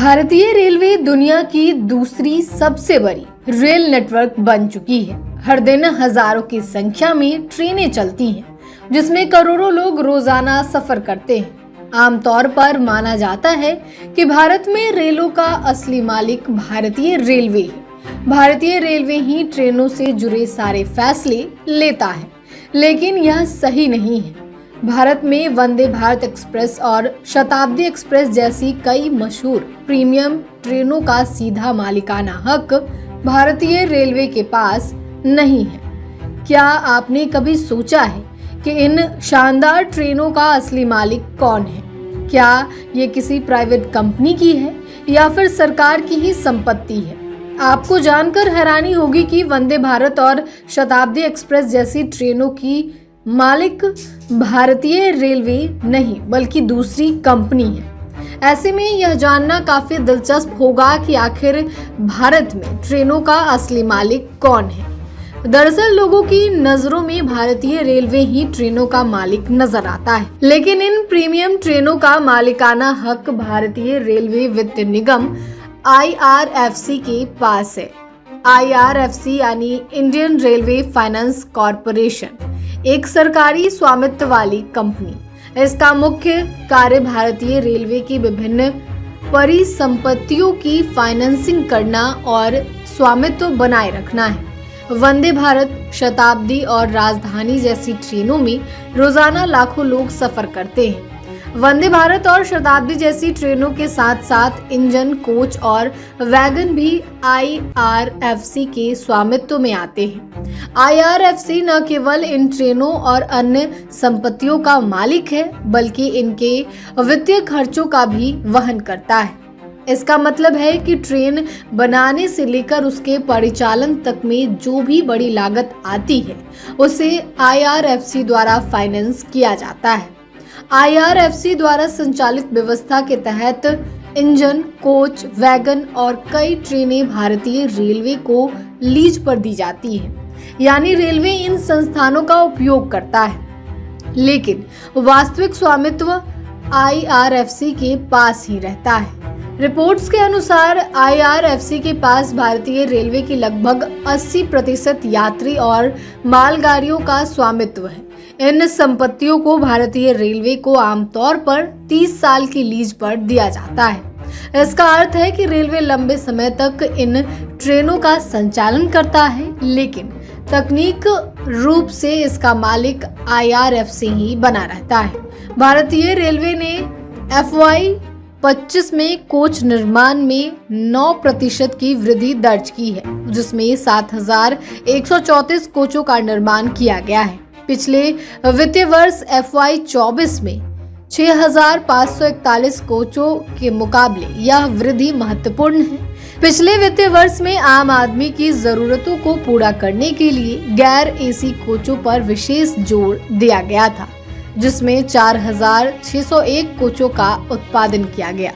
भारतीय रेलवे दुनिया की दूसरी सबसे बड़ी रेल नेटवर्क बन चुकी है। हर दिन हजारों की संख्या में ट्रेनें चलती हैं, जिसमें करोड़ों लोग रोजाना सफर करते हैं। आमतौर पर माना जाता है कि भारत में रेलों का असली मालिक भारतीय रेलवे है। भारतीय रेलवे ही ट्रेनों से जुड़े सारे फैसले लेता है, लेकिन यह सही नहीं है। भारत में वंदे भारत एक्सप्रेस और शताब्दी एक्सप्रेस जैसी कई मशहूर प्रीमियम ट्रेनों का सीधा मालिकाना हक भारतीय रेलवे के पास नहीं है। क्या आपने कभी सोचा है कि इन शानदार ट्रेनों का असली मालिक कौन है? क्या ये किसी प्राइवेट कंपनी की है या फिर सरकार की ही संपत्ति है? आपको जानकर हैरानी होगी कि वंदे भारत और शताब्दी एक्सप्रेस जैसी ट्रेनों की मालिक भारतीय रेलवे नहीं बल्कि दूसरी कंपनी है। ऐसे में यह जानना काफी दिलचस्प होगा कि आखिर भारत में ट्रेनों का असली मालिक कौन है। दरअसल लोगों की नजरों में भारतीय रेलवे ही ट्रेनों का मालिक नजर आता है, लेकिन इन प्रीमियम ट्रेनों का मालिकाना हक भारतीय रेलवे वित्त निगम IRFC के पास है। IRFC यानी इंडियन रेलवे फाइनेंस कॉरपोरेशन एक सरकारी स्वामित्व वाली कंपनी। इसका मुख्य कार्य भारतीय रेलवे की विभिन्न परिसंपत्तियों की फाइनेंसिंग करना और स्वामित्व बनाए रखना है। वंदे भारत, शताब्दी और राजधानी जैसी ट्रेनों में रोजाना लाखों लोग सफर करते हैं। वंदे भारत और शताब्दी जैसी ट्रेनों के साथ साथ इंजन, कोच और वैगन भी IRFC के स्वामित्व में आते हैं। IRFC न केवल इन ट्रेनों और अन्य संपत्तियों का मालिक है, बल्कि इनके वित्तीय खर्चों का भी वहन करता है। इसका मतलब है कि ट्रेन बनाने से लेकर उसके परिचालन तक में जो भी बड़ी लागत आती है, उसे IRFC द्वारा फाइनेंस किया जाता है। IRFC द्वारा संचालित व्यवस्था के तहत इंजन, कोच, वैगन और कई ट्रेनें भारतीय रेलवे को लीज पर दी जाती हैं, यानी रेलवे इन संस्थानों का उपयोग करता है, लेकिन वास्तविक स्वामित्व IRFC के पास ही रहता है। रिपोर्ट्स के अनुसार IRFC के पास भारतीय रेलवे की लगभग 80% यात्री और मालगाड़ियों का स्वामित्व है। इन संपत्तियों को भारतीय रेलवे को आमतौर पर 30 साल की लीज पर दिया जाता है। इसका अर्थ है कि रेलवे लंबे समय तक इन ट्रेनों का संचालन करता है, लेकिन तकनीक रूप से इसका मालिक IRFC ही बना रहता है। भारतीय रेलवे ने FY25 में कोच निर्माण में 9% की वृद्धि दर्ज की है, जिसमें 7,134 कोचों का निर्माण किया गया है। पिछले वित्तीय वर्ष FY24 में 6,541 कोचों के मुकाबले यह वृद्धि महत्वपूर्ण है। पिछले वित्तीय वर्ष में आम आदमी की जरूरतों को पूरा करने के लिए गैर AC कोचों पर विशेष जोर दिया गया था, जिसमें 4,601 कोचों का उत्पादन किया गया।